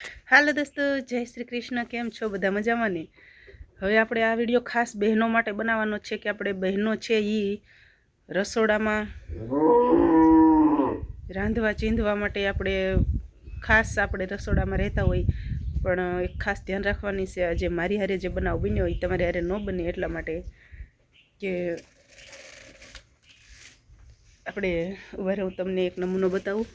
હાલો દોસ્તો, જય શ્રી કૃષ્ણ. કેમ છો બધા? મજામાં ને? હવે આપણે આ વિડીયો ખાસ બહેનો માટે બનાવવાનો છે કે આપણે બહેનો છે એ રસોડામાં રાંધવા ચીંધવા માટે આપણે ખાસ આપણે રસોડામાં રહેતા હોય, પણ એક ખાસ ધ્યાન રાખવાની છે. આજે મારી હારે જે બનાવ બન્યો હોય તમારી હારે ન બને એટલા માટે કે આપણે ઉભા હું તમને એક નમૂનો બતાવું.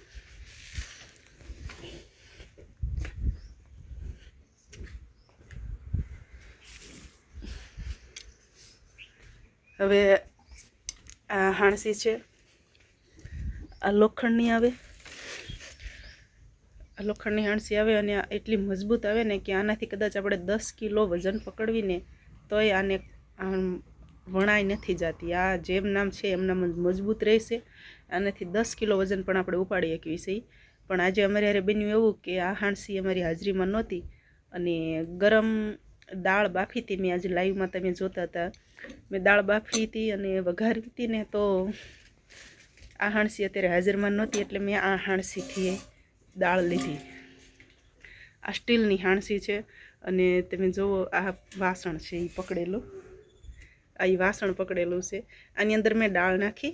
હવે આ હાણસી છે, આ લોખંડની આવે, આ લોખંડની હાણસી આવે અને આ એટલી મજબૂત આવે ને કે આનાથી કદાચ આપણે 10 કિલો વજન પકડવીને તોય આને વણાઈ નથી જતી. આ જેમ નામ છે એમનામ મજબૂત રહેશે. આનાથી 10 કિલો વજન પણ આપણે ઉપાડી શકીએ છીએ. પણ આજે અમારે હારે બન્યું એવું કે આ હાણસી અમારી હાજરીમાં નહોતી અને ગરમ દાળ બાફી હતી. મેં આજે લાઈવમાં તમે જોતા હતા, મેં દાળ બાફી હતી અને વઘારી હતી ને, તો આ હાણસી અત્યારે હાજરમાં નહોતી એટલે મેં આ હાણસીથી દાળ લીધી. આ સ્ટીલની હાણસી છે અને તમે જુઓ આ વાસણ છે એ પકડેલું, આ વાસણ પકડેલું છે. આની અંદર મેં દાળ નાખી,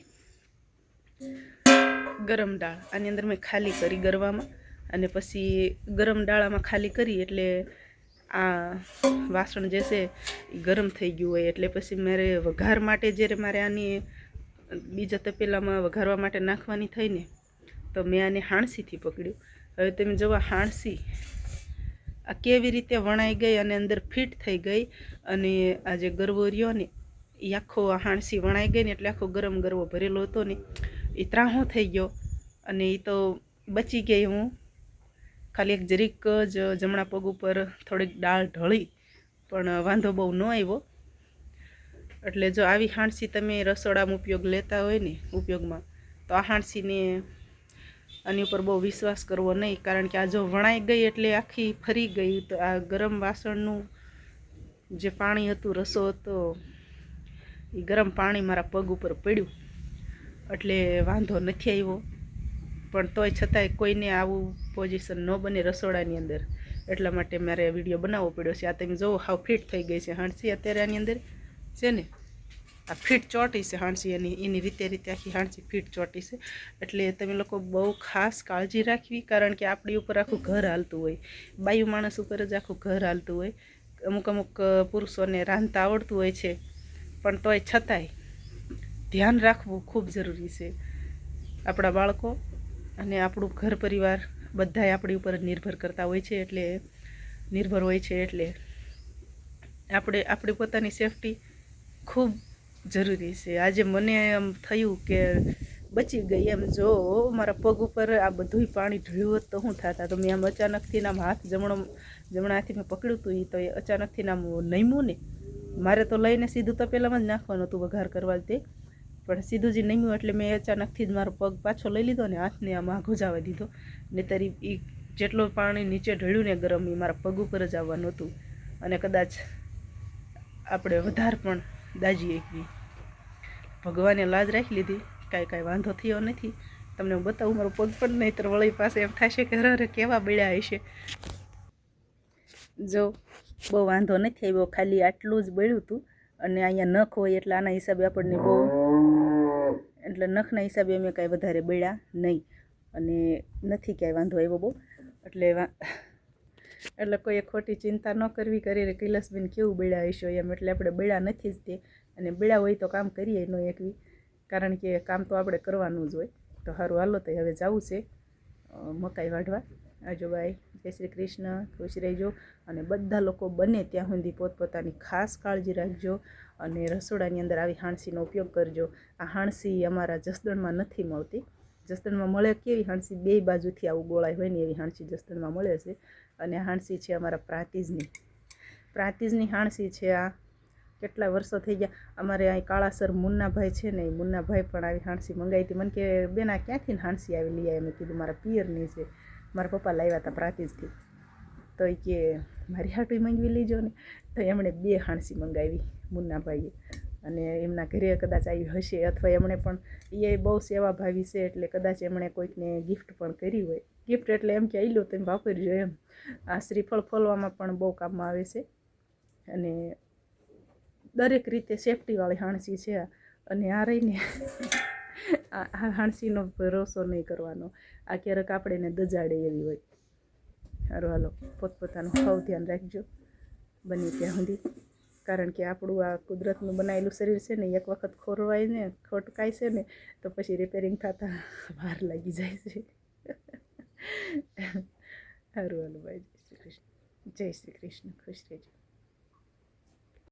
ગરમ દાળ આની અંદર મેં ખાલી કરી ગરવામાં, અને પછી ગરમ દાળામાં ખાલી કરી એટલે આ વાસણ જે છે એ ગરમ થઈ ગયું હોય એટલે પછી મારે વઘાર માટે જ્યારે મારે આની બીજા તપેલામાં વઘારવા માટે નાખવાની થઈને તો મેં આને હાણસીથી પકડ્યું. હવે તમે જોવા હાણસી આ કેવી રીતે વણાઈ ગઈ અને અંદર ફિટ થઈ ગઈ, અને આ જે ગરવો રહ્યો ને એ આખો આ હાણસી વણાઈ ગઈ ને એટલે આખો ગરમ ગરવો ભરેલો હતો ને એ ત્રાહો થઈ ગયો અને એ તો બચી ગઈ. હું ખાલી એક જરીક જ જમણા પગ ઉપર થોડીક દાળ ઢળી, પણ વાંધો બહુ ન આવ્યો. એટલે જો આવી હાણસી તમે રસોડામાં ઉપયોગ લેતા હોય ને ઉપયોગમાં, તો આ હાણસીને આની ઉપર બહુ વિશ્વાસ કરવો નહીં, કારણ કે આ જો વણાઈ ગઈ એટલે આખી ફરી ગઈ. તો આ ગરમ વાસણનું જે પાણી હતું, રસો હતો, એ ગરમ પાણી મારા પગ ઉપર પડ્યું એટલે વાંધો નથી આવ્યો. પણ તોય છતાંય કોઈને આવું પોઝિશન ન બને રસોડાની અંદર, એટલા માટે મારે વિડીયો બનાવવો પડ્યો છે. આ તમે જુઓ હાવ ફિટ થઈ ગઈ છે હાણસી અત્યારે આની અંદર છે ને, આ ફીટ ચોટી છે હાણસી, એની રીતે આખી હાણસી ફીટ ચોટી છે. એટલે તમે લોકો બહુ ખાસ કાળજી રાખવી, કારણ કે આપણી ઉપર આખું ઘર હાલતું હોય, બાયું માણસ ઉપર જ આખું ઘર હાલતું હોય. અમુક પુરુષોને રાંધતા આવડતું હોય છે, પણ તોય છતાંય ધ્યાન રાખવું ખૂબ જરૂરી છે. આપણા બાળકો અને આપણું ઘર પરિવાર બધાય આપણી ઉપર નિર્ભર કરતા હોય છે, એટલે આપણે આપણી પોતાની સેફટી ખૂબ જરૂરી છે. આજે મને એમ થયું કે બચી ગઈ એમ. જો મારા પગ ઉપર આ બધું પાણી ઢળ્યું હોત તો શું થતા. તો મેં આમ અચાનકથી નામ હાથ જમણા હાથથી મેં પકડ્યું હતું, એ તો એ અચાનકથી નામ નમ્યું ને, મારે તો લઈને સીધું તપેલામાં જ નાખવાનું હતું વઘાર કરવા તે, પણ સીધું જ નમ્યું એટલે મેં અચાનકથી જ મારો પગ પાછો લઈ લીધો ને હાથને આમ આઘો જવા દીધો. નહીંતર એ જેટલું પાણી નીચે ઢળ્યું ને ગરમ, એ મારા પગ ઉપર જ આવવાનું હતું અને કદાચ આપણે વધારે પણ દાજી એકવી. ભગવાને લાજ રાખી લીધી, કાંઈ વાંધો થયો નથી. તમને હું બતાવું મારું પગ પણ નહીં, તો વળી પાસે એમ થશે કે અરે કેવા બળ્યા હશે. જો બહુ વાંધો નથી આવ્યો, ખાલી આટલું જ બળ્યું હતું. અને અહીંયા નખ હોય એટલે આના હિસાબે આપણને બહુ, એટલે નખના હિસાબે અમે કાંઈ વધારે બળ્યા નહીં અને નથી ક્યાંય વાંધો આવ્યો બહુ. એટલે કોઈએ ખોટી ચિંતા ન કરવી. કરીને કૈલાસબેન કેવું બળ્યા હશો એમ, એટલે આપણે બળ્યા નથી જ તે, અને બળ્યા હોય તો કામ કરીએ ન એકવી, કારણ કે કામ તો આપણે કરવાનું જ હોય. તો સારું હાલો, તો હવે જવું છે મકાઈ વાઢવા. આજો બાય, જય શ્રી કૃષ્ણ, ખુશ રહેજો. અને બધા લોકો બને ત્યાં સુધી પોતપોતાની ખાસ કાળજી રાખજો અને રસોડાની અંદર આવી હાણસીનો ઉપયોગ કરજો. આ હાણસી અમારા જસદણમાં નથી મળતી. જસદણમાં મળે કેવી હાણસી, બે બાજુથી આવું ગોળાઈ હોય ને એવી હાણસી જસદણમાં મળે છે. અને હાણસી છે અમારા પ્રાંતિજની હાણસી છે. આ કેટલા વર્ષો થઈ ગયા. અમારે અહીં કાળાસર મુન્નાભાઈ છે ને, એ મુન્નાભાઈ પણ આવી હાણસી મંગાવી હતી. મને કે બેન આ ક્યાંથી હાણસી આવી લઈ આવી? મેં કીધું મારા પિયરની છે, મારા પપ્પા લાવ્યા હતા પ્રાંતિજથી. તો એ કે મારી હાટું મંગાવી લેજો ને, તો એમણે 2 હાણસી મંગાવી મુન્નાભાઈએ, અને એમના ઘરે કદાચ આવી હશે, અથવા એમણે પણ, એ બહુ સેવાભાવી છે એટલે કદાચ એમણે કોઈકને ગિફ્ટ પણ કરી હોય, ગિફ્ટ એટલે એમ કે આઈ લો તમે વાપરજો એમ. આ શ્રીફળ ફોલવામાં પણ બહુ કામમાં આવે છે અને દરેક રીતે સેફટીવાળી હાણસી છે આ. અને આ રહીને આ હાણસીનો ભરોસો નહીં કરવાનો, આ ક્યારેક આપણે એને દજાડે એવી હોય. સારું હાલો, પોતપોતાનું ખાવ ધ્યાન રાખજો બને ત્યાં સુધી, કારણ કે આપણું આ કુદરતનું બનાવેલું શરીર છે ને એક વખત ખોરવાય ને ખોટકાય છે ને તો પછી રિપેરિંગ થતાં વાર લાગી જાય છે. સારું હાલો, બાય. જય શ્રી કૃષ્ણ. જય શ્રી કૃષ્ણ. ખુશ રહેજો.